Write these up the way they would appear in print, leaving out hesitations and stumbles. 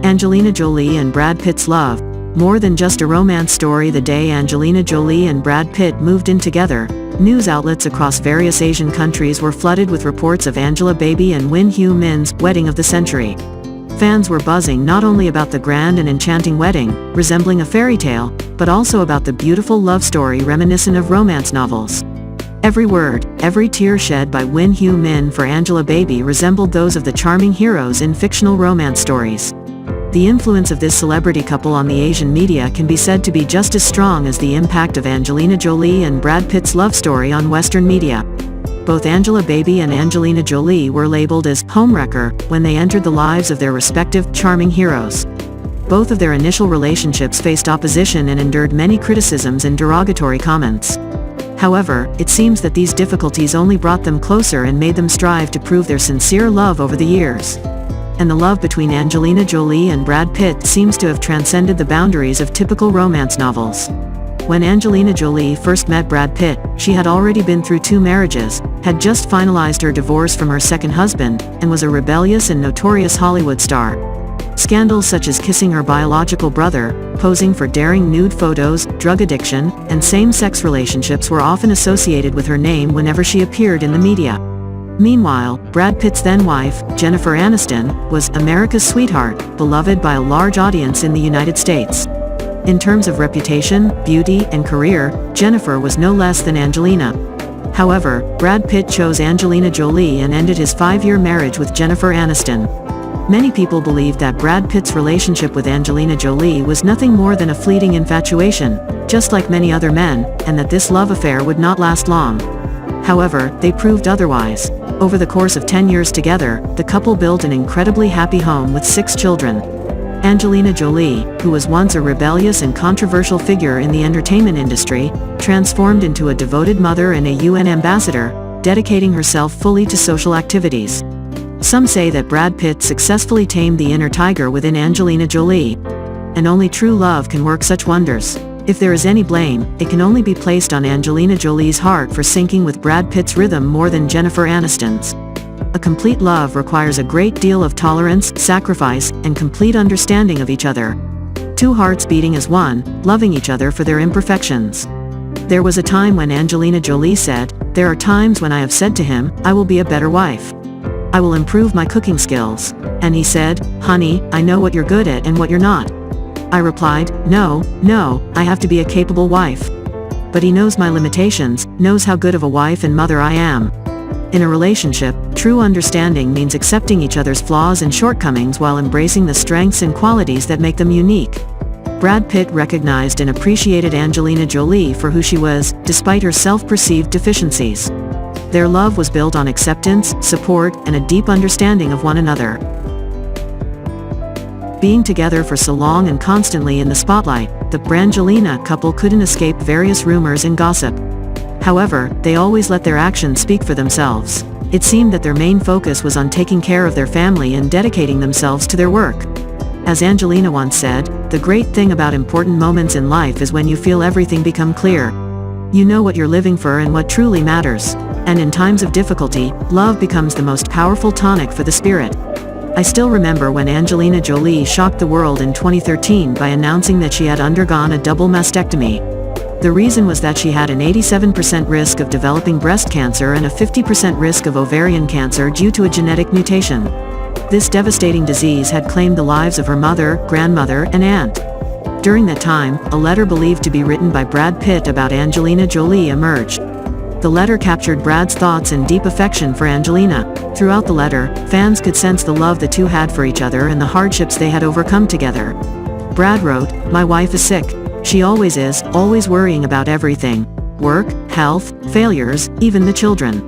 Angelina Jolie and Brad Pitt's love, more than just a romance story. The day Angelina Jolie and Brad Pitt moved in together, news outlets across various Asian countries were flooded with reports of Angelababy and Win Hu Min's wedding of the century. Fans were buzzing not only about the grand and enchanting wedding, resembling a fairy tale, but also about the beautiful love story reminiscent of romance novels. Every word, every tear shed by Win Hu Min for Angelababy resembled those of the charming heroes in fictional romance stories. The influence of this celebrity couple on the Asian media can be said to be just as strong as the impact of Angelina Jolie and Brad Pitt's love story on Western media. Both Angelababy and Angelina Jolie were labeled as homewrecker when they entered the lives of their respective charming heroes. Both of their initial relationships faced opposition and endured many criticisms and derogatory comments. However, it seems that these difficulties only brought them closer and made them strive to prove their sincere love over the years. And the love between Angelina Jolie and Brad Pitt seems to have transcended the boundaries of typical romance novels. When Angelina Jolie first met Brad Pitt, she had already been through 2 marriages, had just finalized her divorce from her second husband, and was a rebellious and notorious Hollywood star. Scandals such as kissing her biological brother, posing for daring nude photos, drug addiction, and same-sex relationships were often associated with her name whenever she appeared in the media. Meanwhile, Brad Pitt's then-wife, Jennifer Aniston, was America's sweetheart, beloved by a large audience in the United States. In terms of reputation, beauty, and career, Jennifer was no less than Angelina. However, Brad Pitt chose Angelina Jolie and ended his 5-year marriage with Jennifer Aniston. Many people believed that Brad Pitt's relationship with Angelina Jolie was nothing more than a fleeting infatuation, just like many other men, and that this love affair would not last long. However, they proved otherwise. Over the course of 10 years together, the couple built an incredibly happy home with 6 children. Angelina Jolie, who was once a rebellious and controversial figure in the entertainment industry, transformed into a devoted mother and a UN ambassador, dedicating herself fully to social activities. Some say that Brad Pitt successfully tamed the inner tiger within Angelina Jolie. And only true love can work such wonders. If there is any blame, it can only be placed on Angelina Jolie's heart for syncing with Brad Pitt's rhythm more than Jennifer Aniston's. A complete love requires a great deal of tolerance, sacrifice, and complete understanding of each other. 2 hearts beating as one, loving each other for their imperfections. There was a time when Angelina Jolie said, "There are times when I have said to him, I will be a better wife. I will improve my cooking skills." And he said, "Honey, I know what you're good at and what you're not." I replied, no, I have to be a capable wife. But he knows my limitations, knows how good of a wife and mother I am. In a relationship, true understanding means accepting each other's flaws and shortcomings while embracing the strengths and qualities that make them unique. Brad Pitt recognized and appreciated Angelina Jolie for who she was, despite her self-perceived deficiencies. Their love was built on acceptance, support, and a deep understanding of one another. Being together for so long and constantly in the spotlight, the Brangelina couple couldn't escape various rumors and gossip. However, they always let their actions speak for themselves. It seemed that their main focus was on taking care of their family and dedicating themselves to their work. As Angelina once said, "The great thing about important moments in life is when you feel everything become clear. You know what you're living for and what truly matters. And in times of difficulty, love becomes the most powerful tonic for the spirit." I still remember when Angelina Jolie shocked the world in 2013 by announcing that she had undergone a double mastectomy. The reason was that she had an 87% risk of developing breast cancer and a 50% risk of ovarian cancer due to a genetic mutation. This devastating disease had claimed the lives of her mother, grandmother, and aunt. During that time, a letter believed to be written by Brad Pitt about Angelina Jolie emerged. The letter captured Brad's thoughts and deep affection for Angelina. Throughout the letter, fans could sense the love the two had for each other and the hardships they had overcome together. Brad wrote, "My wife is sick. She always is, always worrying about everything. Work, health, failures, even the children.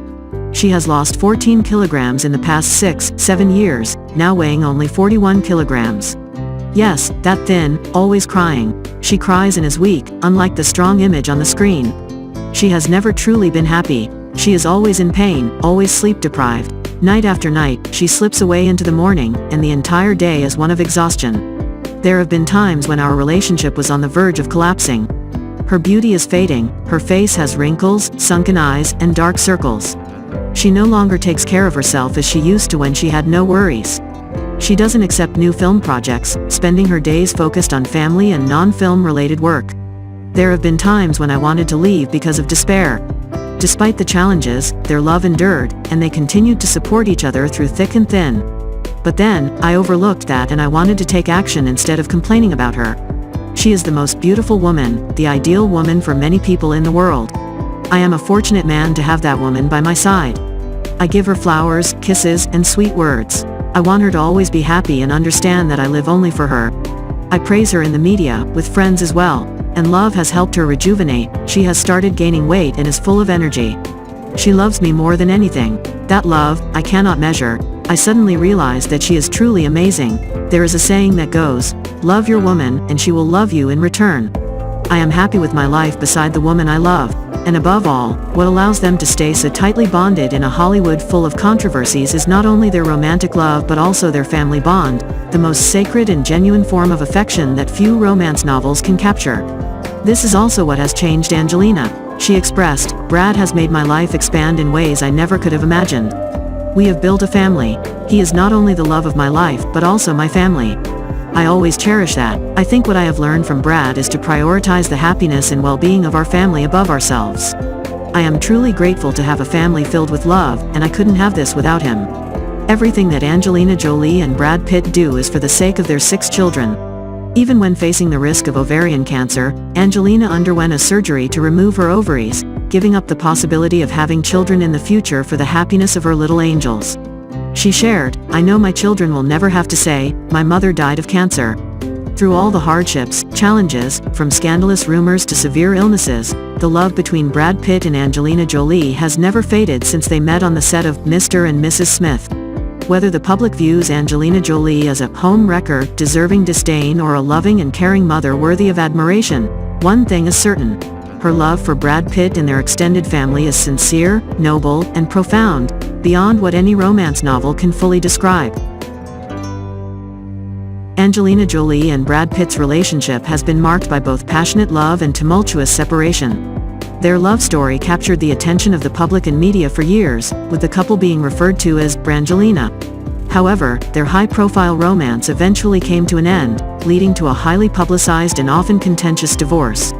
She has lost 14 kilograms in the past 6-7 years, now weighing only 41 kilograms. Yes, that thin, always crying. She cries and is weak, unlike the strong image on the screen. She has never truly been happy. She is always in pain, always sleep-deprived. Night after night, she slips away into the morning, and the entire day is one of exhaustion. There have been times when our relationship was on the verge of collapsing. Her beauty is fading, her face has wrinkles, sunken eyes, and dark circles. She no longer takes care of herself as she used to when she had no worries. She doesn't accept new film projects, spending her days focused on family and non-film related work. There have been times when I wanted to leave because of despair. Despite the challenges, their love endured, and they continued to support each other through thick and thin. But then, I overlooked that and I wanted to take action instead of complaining about her. She is the most beautiful woman, the ideal woman for many people in the world. I am a fortunate man to have that woman by my side. I give her flowers, kisses, and sweet words. I want her to always be happy and understand that I live only for her. I praise her in the media, with friends as well, and love has helped her rejuvenate. She has started gaining weight and is full of energy. She loves me more than anything. That love, I cannot measure. I suddenly realized that she is truly amazing. There is a saying that goes, love your woman, and she will love you in return. I am happy with my life beside the woman I love. And above all, what allows them to stay so tightly bonded in a Hollywood full of controversies is not only their romantic love but also their family bond, the most sacred and genuine form of affection that few romance novels can capture. This is also what has changed Angelina. She expressed, Brad has made my life expand in ways I never could have imagined. We have built a family. He is not only the love of my life but also my family. I always cherish that. I think what I have learned from Brad is to prioritize the happiness and well-being of our family above ourselves. I am truly grateful to have a family filled with love, and I couldn't have this without him. Everything that Angelina Jolie and Brad Pitt do is for the sake of their 6 children. Even when facing the risk of ovarian cancer, Angelina underwent a surgery to remove her ovaries, giving up the possibility of having children in the future for the happiness of her little angels. She shared, I know my children will never have to say, my mother died of cancer. Through all the hardships, challenges, from scandalous rumors to severe illnesses, the love between Brad Pitt and Angelina Jolie has never faded since they met on the set of Mr. and Mrs. Smith. Whether the public views Angelina Jolie as a home wrecker, deserving disdain, or a loving and caring mother worthy of admiration, one thing is certain. Her love for Brad Pitt and their extended family is sincere, noble, and profound, beyond what any romance novel can fully describe. Angelina Jolie and Brad Pitt's relationship has been marked by both passionate love and tumultuous separation. Their love story captured the attention of the public and media for years, with the couple being referred to as Brangelina. However, their high-profile romance eventually came to an end, leading to a highly publicized and often contentious divorce.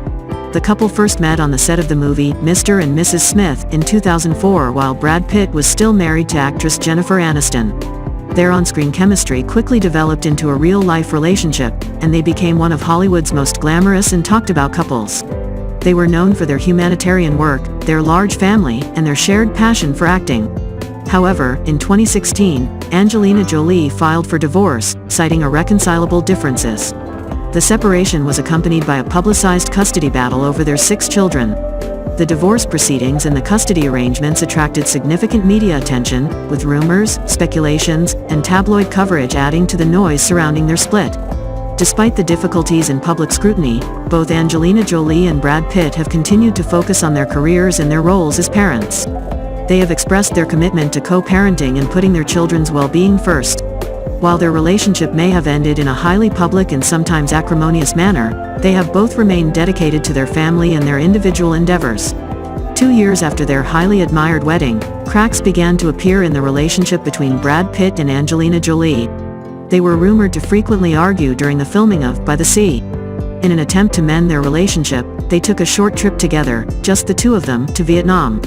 The couple first met on the set of the movie Mr. and Mrs. Smith in 2004 while Brad Pitt was still married to actress Jennifer Aniston. Their on-screen chemistry quickly developed into a real-life relationship, and they became one of Hollywood's most glamorous and talked-about couples. They were known for their humanitarian work, their large family, and their shared passion for acting. However, in 2016, Angelina Jolie filed for divorce, citing irreconcilable differences. The separation was accompanied by a publicized custody battle over their 6 children. The divorce proceedings and the custody arrangements attracted significant media attention, with rumors, speculations, and tabloid coverage adding to the noise surrounding their split. Despite the difficulties and public scrutiny, both Angelina Jolie and Brad Pitt have continued to focus on their careers and their roles as parents. They have expressed their commitment to co-parenting and putting their children's well-being first. While their relationship may have ended in a highly public and sometimes acrimonious manner, they have both remained dedicated to their family and their individual endeavors. 2 years after their highly admired wedding, cracks began to appear in the relationship between Brad Pitt and Angelina Jolie. They were rumored to frequently argue during the filming of By the Sea. In an attempt to mend their relationship, they took a short trip together, just the 2 of them, to Vietnam.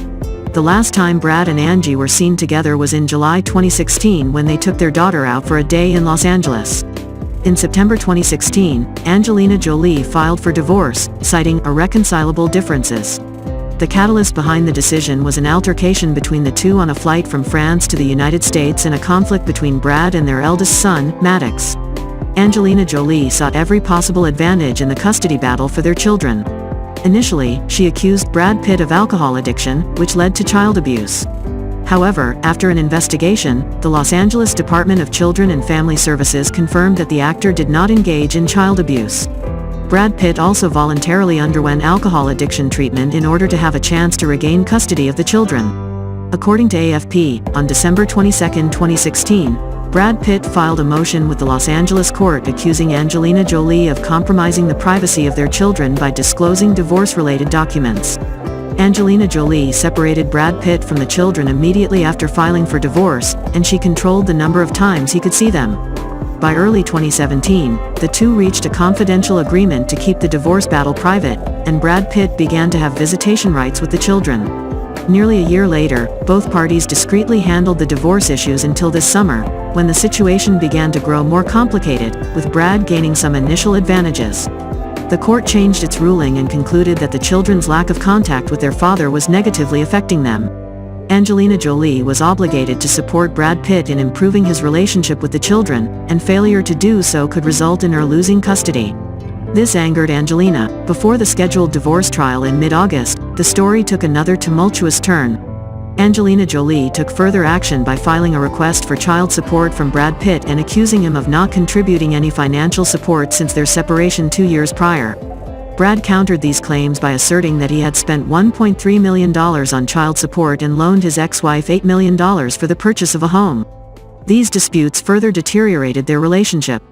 The last time Brad and Angie were seen together was in July 2016 when they took their daughter out for a day in Los Angeles. In September 2016, Angelina Jolie filed for divorce, citing irreconcilable differences. The catalyst behind the decision was an altercation between the two on a flight from France to the United States and a conflict between Brad and their eldest son, Maddox. Angelina Jolie sought every possible advantage in the custody battle for their children. Initially, she accused Brad Pitt of alcohol addiction, which led to child abuse. However, after an investigation, the Los Angeles Department of Children and Family Services confirmed that the actor did not engage in child abuse. Brad Pitt also voluntarily underwent alcohol addiction treatment in order to have a chance to regain custody of the children. According to AFP, on December 22, 2016, Brad Pitt filed a motion with the Los Angeles court accusing Angelina Jolie of compromising the privacy of their children by disclosing divorce-related documents. Angelina Jolie separated Brad Pitt from the children immediately after filing for divorce, and she controlled the number of times he could see them. By early 2017, the two reached a confidential agreement to keep the divorce battle private, and Brad Pitt began to have visitation rights with the children. Nearly a year later, both parties discreetly handled the divorce issues until this summer, when the situation began to grow more complicated, with Brad gaining some initial advantages. The court changed its ruling and concluded that the children's lack of contact with their father was negatively affecting them. Angelina Jolie was obligated to support Brad Pitt in improving his relationship with the children, and failure to do so could result in her losing custody. This angered Angelina. Before the scheduled divorce trial in mid-August, the story took another tumultuous turn. Angelina Jolie took further action by filing a request for child support from Brad Pitt and accusing him of not contributing any financial support since their separation 2 years prior. Brad countered these claims by asserting that he had spent $1.3 million on child support and loaned his ex-wife $8 million for the purchase of a home. These disputes further deteriorated their relationship.